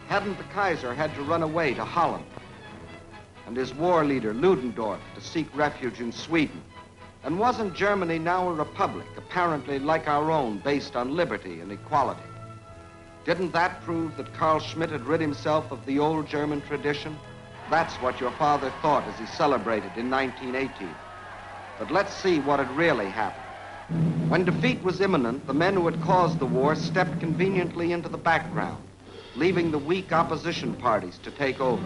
Hadn't the Kaiser had to run away to Holland, and his war leader, Ludendorff, to seek refuge in Sweden? And wasn't Germany now a republic, apparently like our own, based on liberty and equality? Didn't that prove that Carl Schmitt had rid himself of the old German tradition? That's what your father thought as he celebrated in 1918. But let's see what had really happened. When defeat was imminent, the men who had caused the war stepped conveniently into the background, leaving the weak opposition parties to take over.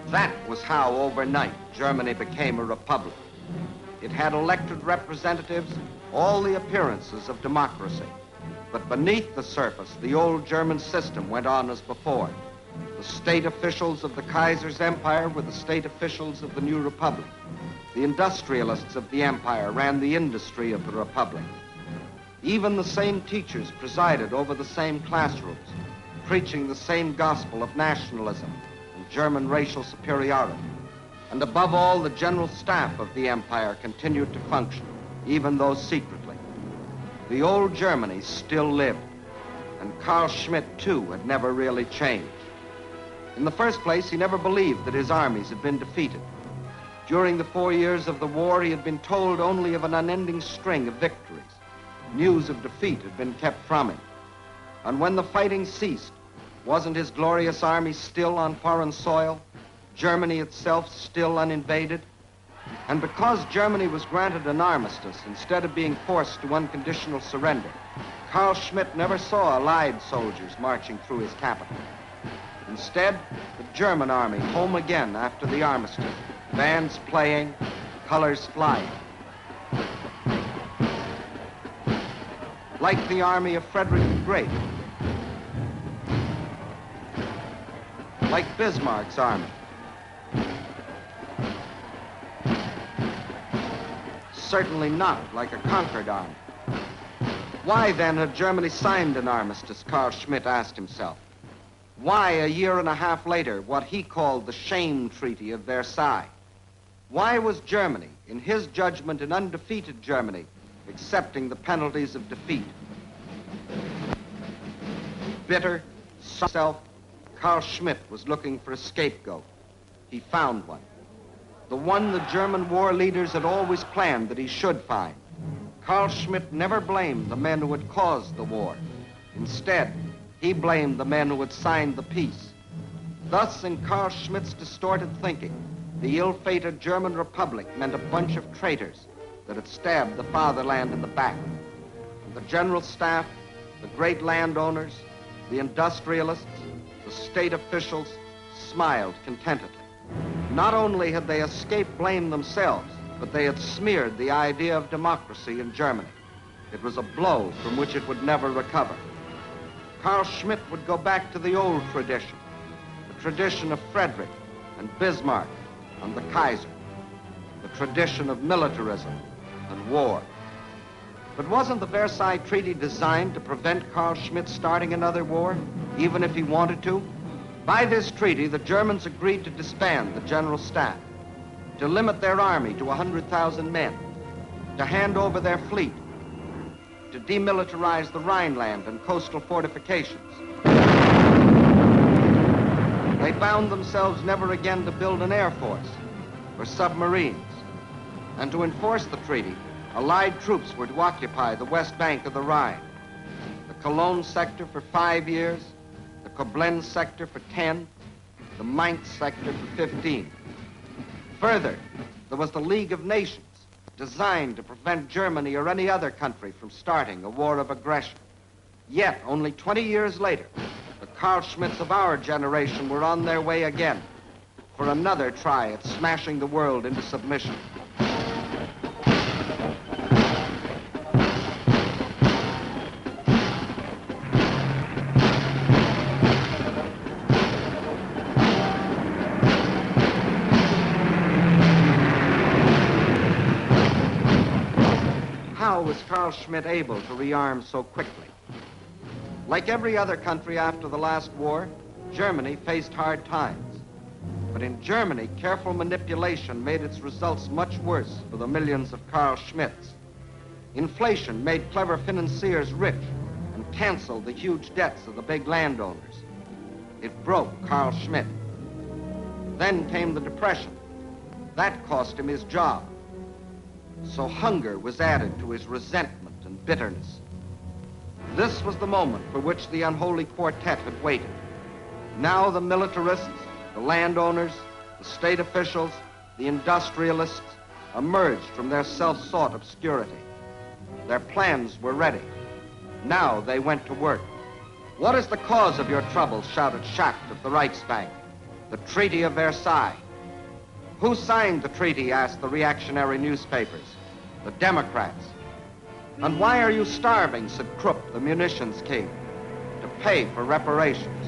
That was how, overnight, Germany became a republic. It had elected representatives, all the appearances of democracy. But beneath the surface, the old German system went on as before. The state officials of the Kaiser's empire were the state officials of the new republic. The industrialists of the empire ran the industry of the republic. Even the same teachers presided over the same classrooms, preaching the same gospel of nationalism and German racial superiority. And above all, the general staff of the empire continued to function, even though secretly. The old Germany still lived, and Carl Schmitt, too, had never really changed. In the first place, he never believed that his armies had been defeated. During the 4 years of the war, he had been told only of an unending string of victories. News of defeat had been kept from him. And when the fighting ceased, wasn't his glorious army still on foreign soil? Germany itself still uninvaded? And because Germany was granted an armistice instead of being forced to unconditional surrender, Carl Schmitt never saw Allied soldiers marching through his capital. Instead, the German army home again after the armistice, bands playing, colors flying. Like the army of Frederick the Great, like Bismarck's army. Certainly not like a conquered army. Why then had Germany signed an armistice, Carl Schmitt asked himself? Why, a year and a half later, what he called the shame treaty of Versailles? Why was Germany, in his judgment an undefeated Germany, accepting the penalties of defeat? Bitter, self, Carl Schmitt was looking for a scapegoat. He found one. The one the German war leaders had always planned that he should find. Carl Schmitt never blamed the men who had caused the war. Instead, he blamed the men who had signed the peace. Thus, in Carl Schmitt's distorted thinking, the ill-fated German Republic meant a bunch of traitors that had stabbed the fatherland in the back. And the general staff, the great landowners, the industrialists, the state officials smiled contentedly. Not only had they escaped blame themselves, but they had smeared the idea of democracy in Germany. It was a blow from which it would never recover. Carl Schmitt would go back to the old tradition, the tradition of Frederick and Bismarck and the Kaiser, the tradition of militarism and war. But wasn't the Versailles Treaty designed to prevent Carl Schmitt starting another war, even if he wanted to? By this treaty, the Germans agreed to disband the general staff, to limit their army to 100,000 men, to hand over their fleet, to demilitarize the Rhineland and coastal fortifications. They bound themselves never again to build an air force or submarines. And to enforce the treaty, Allied troops were to occupy the west bank of the Rhine, the Cologne sector for 5 years, the Koblenz sector for 10, the Mainz sector for 15. Further, there was the League of Nations, designed to prevent Germany or any other country from starting a war of aggression. Yet, only 20 years later, the Carl Schmitts of our generation were on their way again for another try at smashing the world into submission. How was Carl Schmitt able to rearm so quickly? Like every other country after the last war, Germany faced hard times. But in Germany, careful manipulation made its results much worse for the millions of Carl Schmitts. Inflation made clever financiers rich and canceled the huge debts of the big landowners. It broke Carl Schmitt. Then came the Depression. That cost him his job. So hunger was added to his resentment and bitterness. This was the moment for which the unholy quartet had waited. Now the militarists, the landowners, the state officials, the industrialists emerged from their self-sought obscurity. Their plans were ready. Now they went to work. "What is the cause of your troubles?" shouted Schacht of the Reichsbank. "The Treaty of Versailles." "Who signed the treaty?" asked the reactionary newspapers. "The Democrats." "And why are you starving?" said Krupp, the munitions king. "To pay for reparations."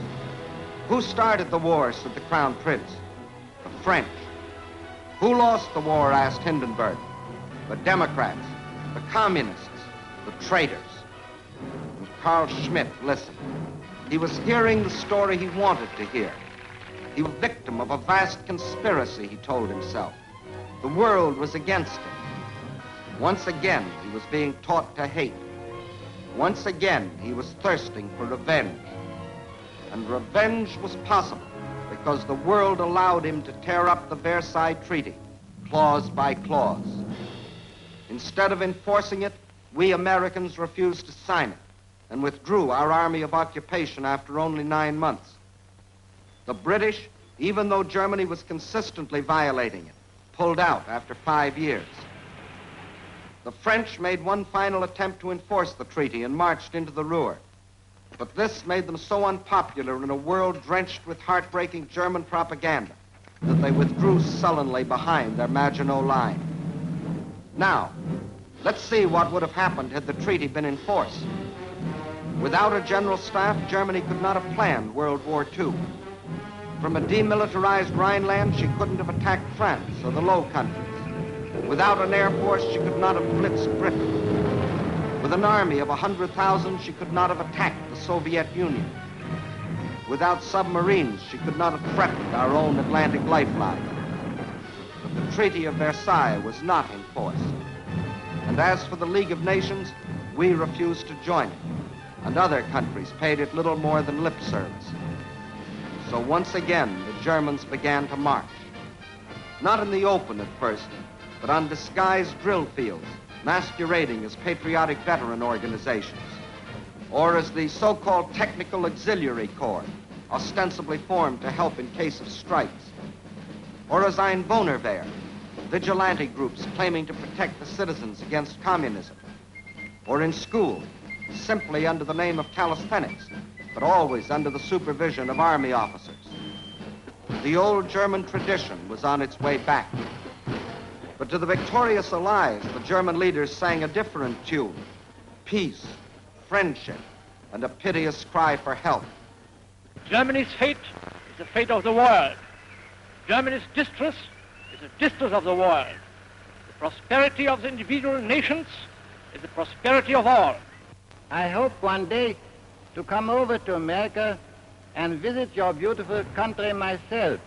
"Who started the war?" said the Crown Prince. "The French." "Who lost the war?" asked Hindenburg. "The Democrats, the Communists, the traitors." And Carl Schmitt listened. He was hearing the story he wanted to hear. He was a victim of a vast conspiracy, he told himself. The world was against him. Once again, he was being taught to hate. Once again, he was thirsting for revenge. And revenge was possible because the world allowed him to tear up the Versailles Treaty, clause by clause. Instead of enforcing it, we Americans refused to sign it and withdrew our army of occupation after only 9 months. The British, even though Germany was consistently violating it, pulled out after 5 years. The French made one final attempt to enforce the treaty and marched into the Ruhr. But this made them so unpopular in a world drenched with heartbreaking German propaganda that they withdrew sullenly behind their Maginot Line. Now, let's see what would have happened had the treaty been enforced. Without a general staff, Germany could not have planned World War II. From a demilitarized Rhineland, she couldn't have attacked France or the Low Countries. Without an air force, she could not have blitzed Britain. With an army of 100,000, she could not have attacked the Soviet Union. Without submarines, she could not have threatened our own Atlantic lifeline. But the Treaty of Versailles was not enforced. And as for the League of Nations, we refused to join it, and other countries paid it little more than lip service. So once again, the Germans began to march. Not in the open at first, but on disguised drill fields, masquerading as patriotic veteran organizations, or as the so-called Technical Auxiliary Corps, ostensibly formed to help in case of strikes, or as Einwohnerwehr, vigilante groups claiming to protect the citizens against communism, or in school, simply under the name of calisthenics, but always under the supervision of army officers. The old German tradition was on its way back. But to the victorious Allies, the German leaders sang a different tune: peace, friendship, and a piteous cry for help. Germany's fate is the fate of the world. Germany's distress is the distress of the world. The prosperity of the individual nations is the prosperity of all. I hope one day to come over to America and visit your beautiful country myself.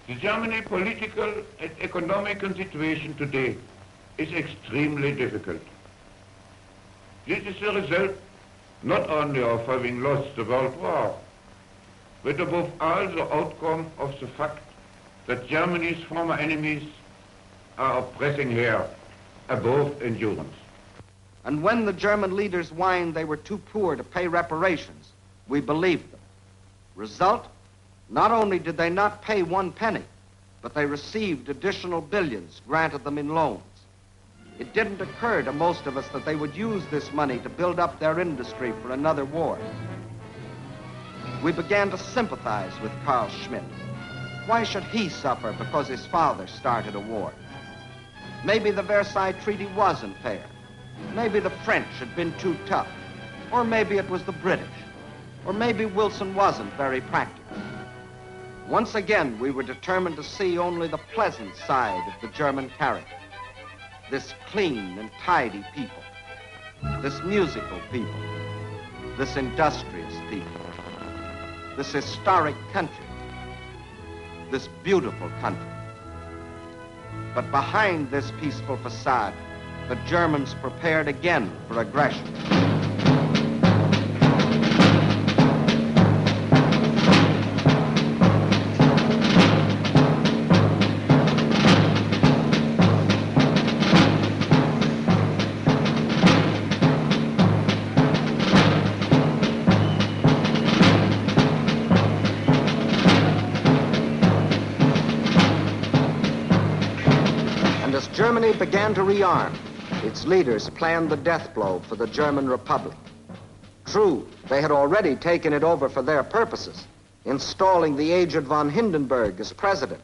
The German political and economical situation today is extremely difficult. This is the result not only of having lost the World War, but above all the outcome of the fact that Germany's former enemies are oppressing her above endurance. And when the German leaders whined they were too poor to pay reparations, we believed them. Result? Not only did they not pay 1 penny, but they received additional billions granted them in loans. It didn't occur to most of us that they would use this money to build up their industry for another war. We began to sympathize with Carl Schmitt. Why should he suffer because his father started a war? Maybe the Versailles Treaty wasn't fair. Maybe the French had been too tough. Or maybe it was the British. Or maybe Wilson wasn't very practical. Once again, we were determined to see only the pleasant side of the German character. This clean and tidy people. This musical people. This industrious people. This historic country. This beautiful country. But behind this peaceful facade, the Germans prepared again for aggression. Germany began to rearm, its leaders planned the death blow for the German Republic. True, they had already taken it over for their purposes, installing the aged von Hindenburg as president